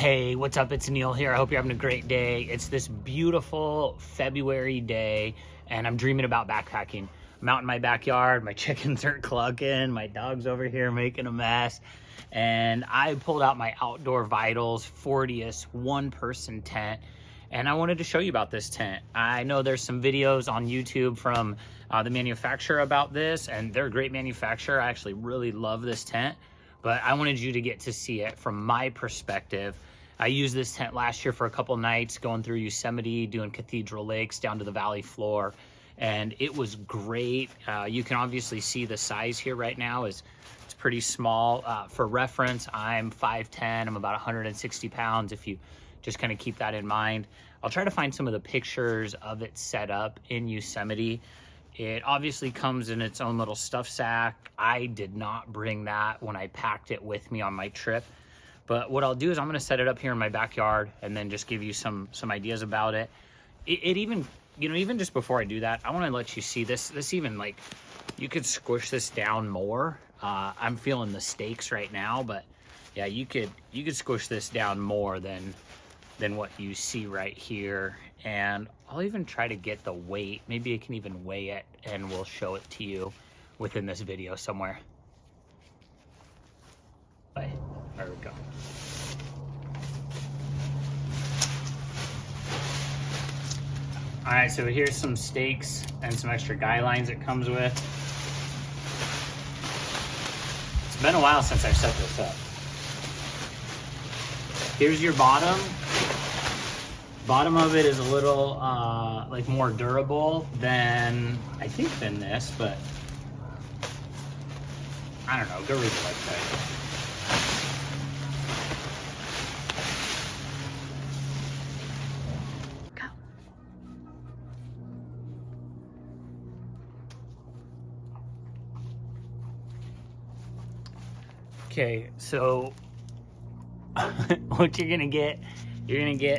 Hey, what's up? It's Neil here. I hope you're having a great day. It's this beautiful February day, and I'm dreaming about backpacking. I'm out in my backyard. My chickens are clucking. My dog's over here making a mess. And I pulled out my Outdoor Vitals Fortius one-person tent, and I wanted to show you about this tent. I know there's some videos on YouTube from the manufacturer about this, and they're a great manufacturer. I actually really love this tent, but I wanted you to get to see it from my perspective. I used this tent last year for a couple nights, going through Yosemite, doing Cathedral Lakes down to the valley floor, and it was great. You can obviously see the size here right now is it's pretty small. For reference, I'm 5'10", I'm about 160 pounds, if you just kind of keep that in mind. I'll try to find some of the pictures of it set up in Yosemite. It obviously comes in its own little stuff sack. I did not bring that when I packed it with me on my trip. But what I'll do is I'm gonna set it up here in my backyard and then just give you some ideas about it. It even, you know, even just before I do that, I wanna let you see this. This even, like, you could squish this down more. I'm feeling the stakes right now, but yeah, you could squish this down more than what you see right here. And I'll even try to get the weight. Maybe I can even weigh it and we'll show it to you within this video somewhere. There we go. All right, so here's some stakes and some extra guy lines it comes with. It's been a while since I've set this up. Here's your bottom. Bottom of it is a little like more durable than, I think, than this, but I don't know, go read the website. Go. Okay, so what you're gonna get,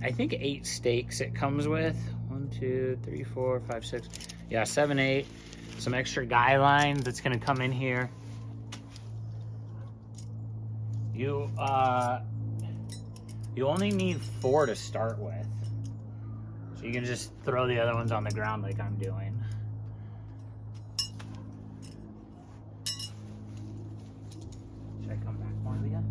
I think 8 stakes it comes with. 1, 2, 3, 4, 5, 6. Yeah, 7, 8. Some extra guy line that's gonna come in here. You only need 4 to start with. So you can just throw the other ones on the ground like I'm doing. Should I come back more, Leah?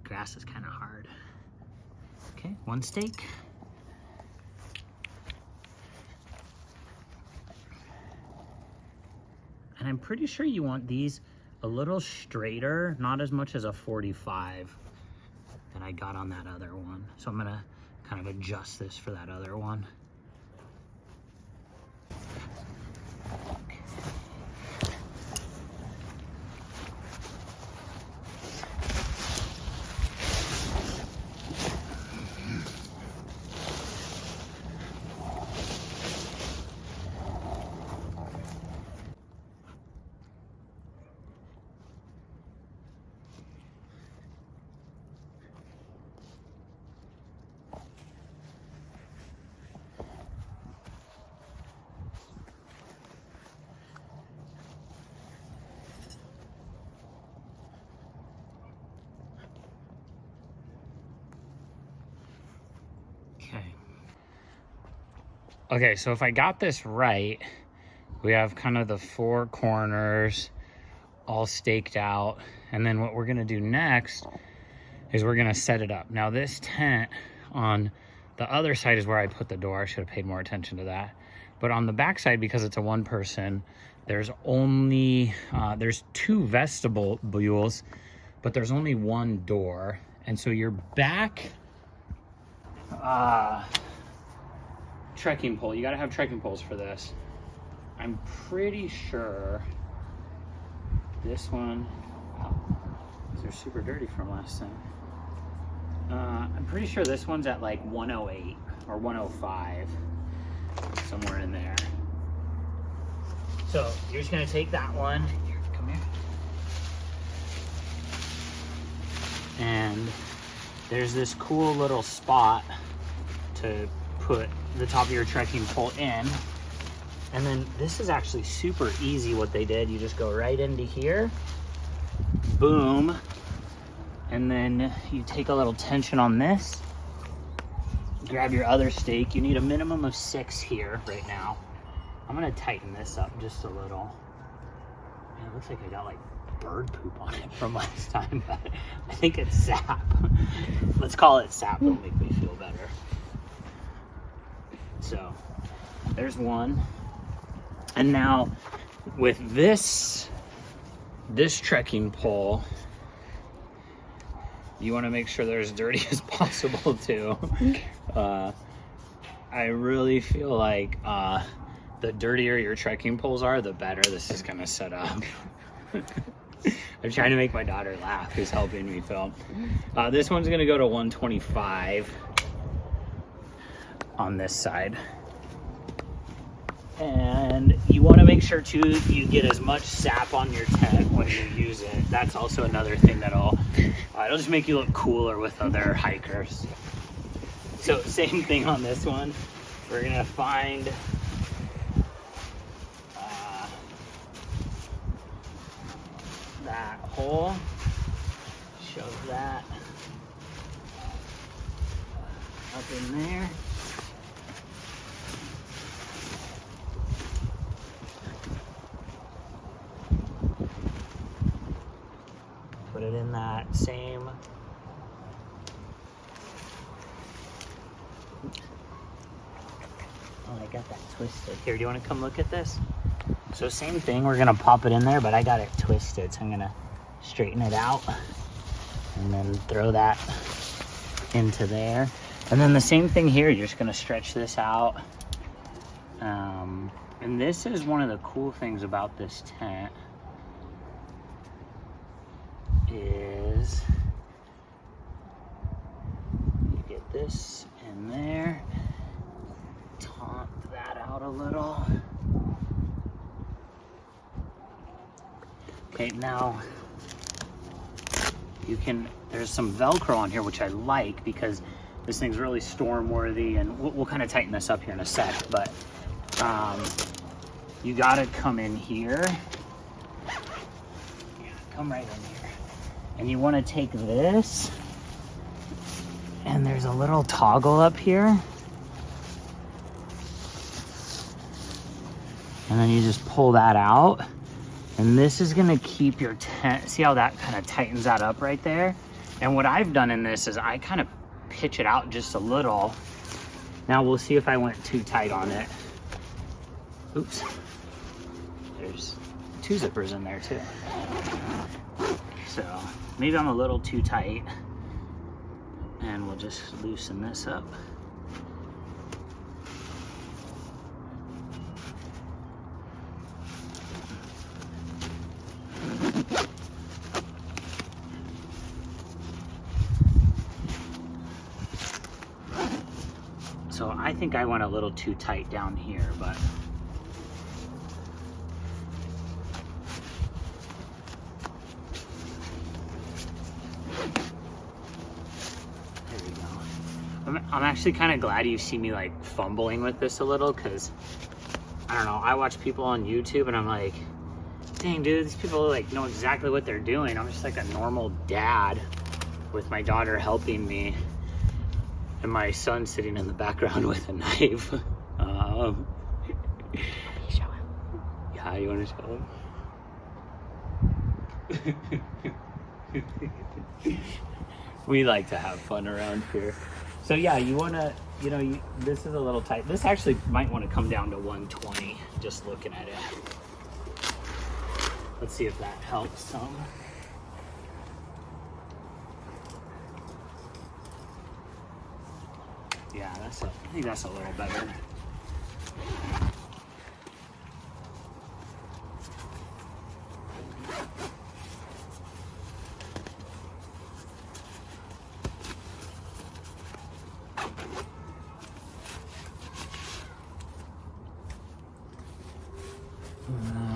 Grass is kind of hard. Okay, 1 stake. And I'm pretty sure you want these a little straighter, not as much as a 45 that I got on that other one. So I'm gonna kind of adjust this for that other one. Okay, so if I got this right, we have kind of the 4 corners all staked out. And then what we're gonna do next is we're gonna set it up. Now this tent on the other side is where I put the door. I should have paid more attention to that. But on the back side, because it's a 1-person, there's only, there's 2 vestibules, but there's only 1 door. And so your back, trekking pole, you gotta have trekking poles for this. I'm pretty sure this one, wow, these are super dirty from last time. I'm pretty sure this one's at like 108 or 105, somewhere in there. So you're just gonna take that one, here, come here. And there's this cool little spot to put the top of your trekking pole in. And then this is actually super easy what they did. You just go right into here, boom. And then you take a little tension on this, grab your other stake. You need a minimum of 6 here right now. I'm gonna tighten this up just a little. Man, it looks like I got like bird poop on it from last time, but I think it's sap. Let's call it sap, it'll make me feel better. So, there's one. And now, with this trekking pole, you want to make sure they're as dirty as possible too. I really feel like the dirtier your trekking poles are, the better this is gonna set up. I'm trying to make my daughter laugh, who's helping me film. This one's gonna go to 125 on this side. And you want to make sure too you get as much sap on your tent when you use it. That's also another thing that'll it'll just make you look cooler with other hikers. So same thing on this one. We're gonna find that hole, shove that up in there. Put it in that same. Oh, I got that twisted. Here, do you want to come look at this? So same thing, we're gonna pop it in there, but I got it twisted, so I'm gonna straighten it out and then throw that into there. And then the same thing here, you're just gonna stretch this out. And this is one of the cool things about this tent is you get this in there, taunt that out a little. Okay, now you can, there's some Velcro on here, which I like because this thing's really storm worthy, and we'll kind of tighten this up here in a sec, but you gotta come in here. Yeah, come right in here. And you wanna take this, and there's a little toggle up here. And then you just pull that out. And this is gonna keep your tent, see how that kind of tightens that up right there? And what I've done in this is I kind of pitch it out just a little. Now we'll see if I went too tight on it. Oops. There's 2 zippers in there too. So maybe I'm a little too tight, and we'll just loosen this up. So I think I went a little too tight down here, but there we go. I'm actually kind of glad you see me like fumbling with this a little, because I don't know, I watch people on YouTube and I'm like, dang dude, these people like know exactly what they're doing. I'm just like a normal dad with my daughter helping me, and my son sitting in the background with a knife. Show him. Yeah, you want to show him? We like to have fun around here. So yeah, you want to, you know, this is a little tight. This actually might want to come down to 120, just looking at it. Let's see if that helps some. Yeah, I think that's a little better.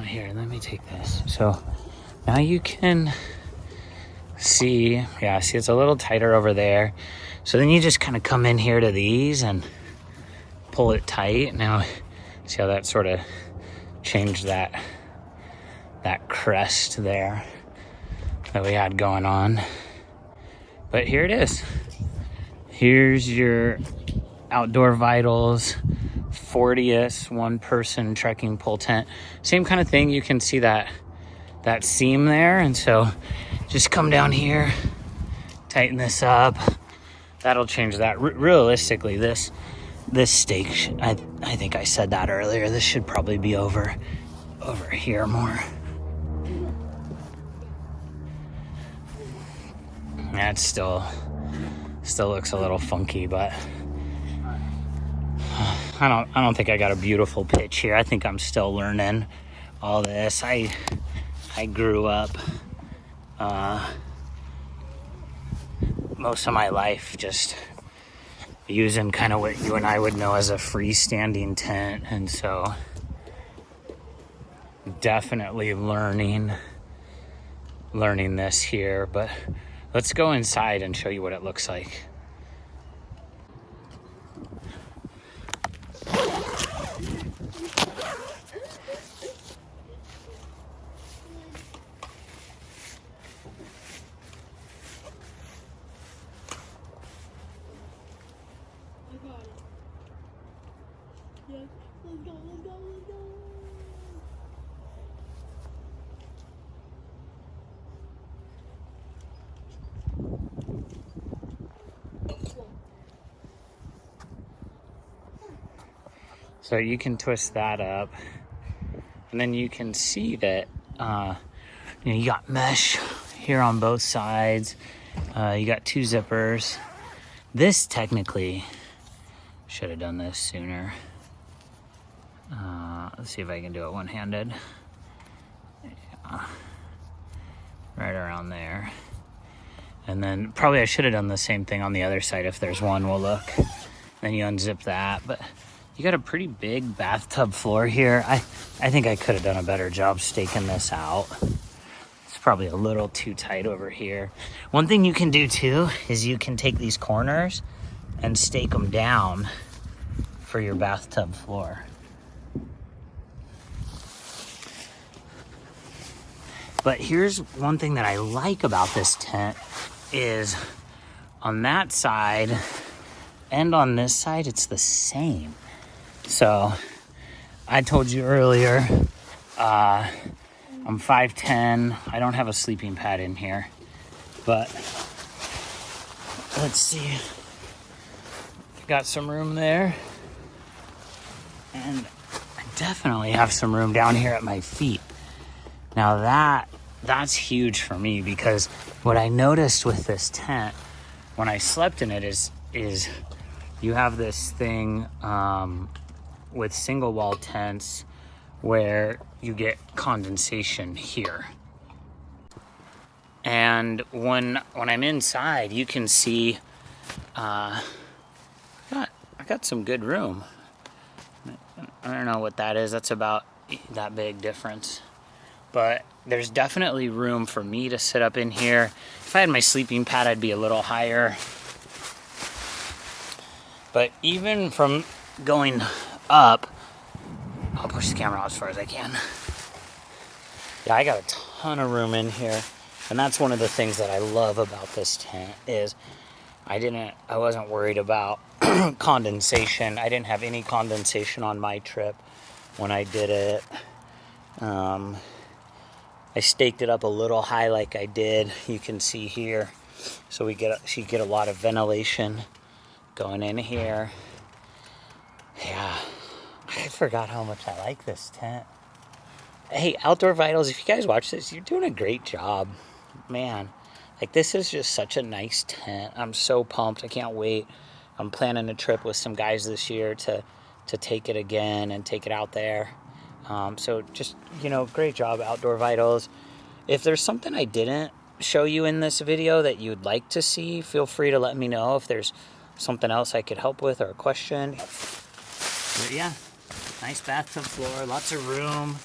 Here, let me take this. So now you can see, yeah, see it's a little tighter over there. So then you just kind of come in here to these and pull it tight. Now, see how that sort of changed that crest there that we had going on. But here it is. Here's your Outdoor Vitals Fortius 1-person trekking pole tent. Same kind of thing. You can see that seam there, and so just come down here, tighten this up. That'll change that. Realistically, this stake, I think I said that earlier, this should probably be over here more. That still looks a little funky, but I don't think I got a beautiful pitch here. I think I'm still learning all this. I grew up most of my life just using kind of what you and I would know as a freestanding tent, and so definitely learning this here. But let's go inside and show you what it looks like. So you can twist that up, and then you can see that you got mesh here on both sides. You got 2 zippers. This technically should have done this sooner. Let's see if I can do it one-handed. Yeah. Right around there. And then probably I should have done the same thing on the other side. If there's one, we'll look. Then you unzip that. But you got a pretty big bathtub floor here. I think I could have done a better job staking this out. It's probably a little too tight over here. One thing you can do too is you can take these corners and stake them down for your bathtub floor. But here's one thing that I like about this tent is on that side and on this side, it's the same. So I told you earlier, I'm 5'10". I don't have a sleeping pad in here, but let's see. Got some room there, and I definitely have some room down here at my feet. Now that's huge for me, because what I noticed with this tent when I slept in it is you have this thing with single wall tents where you get condensation here. And when I'm inside, you can see I got some good room. I don't know what that is. That's about that big difference. But there's definitely room for me to sit up in here. If I had my sleeping pad, I'd be a little higher. But even from going up, I'll push the camera out as far as I can. Yeah, I got a ton of room in here. And that's one of the things that I love about this tent is I wasn't worried about condensation. I didn't have any condensation on my trip when I did it. I staked it up a little high like I did. You can see here. So you get a lot of ventilation going in here. Yeah, I forgot how much I like this tent. Hey, Outdoor Vitals, if you guys watch this, you're doing a great job. Man, like this is just such a nice tent. I'm so pumped. I can't wait. I'm planning a trip with some guys this year to take it again and take it out there. So just, great job, Outdoor Vitals. If there's something I didn't show you in this video that you'd like to see, feel free to let me know if there's something else I could help with or a question. But yeah, nice bathtub floor, lots of room.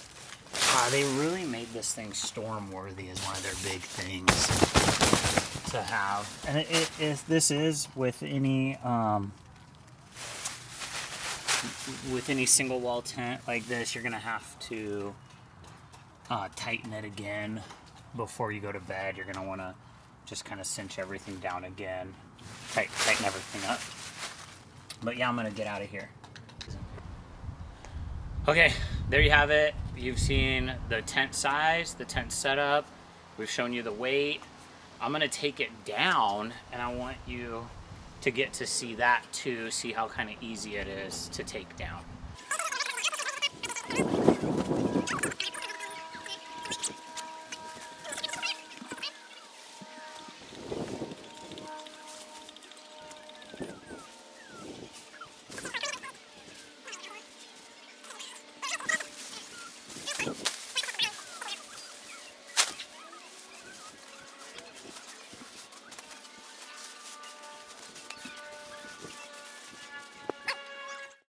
They really made this thing storm worthy as one of their big things to have. And this is with any with any single wall tent like this, you're gonna have to tighten it again before you go to bed. You're gonna wanna just kind of cinch everything down again, tighten everything up. But yeah, I'm gonna get out of here. Okay, there you have it. You've seen the tent size, the tent setup. We've shown you the weight. I'm gonna take it down, and I want you to get to see that too, see how kind of easy it is to take down.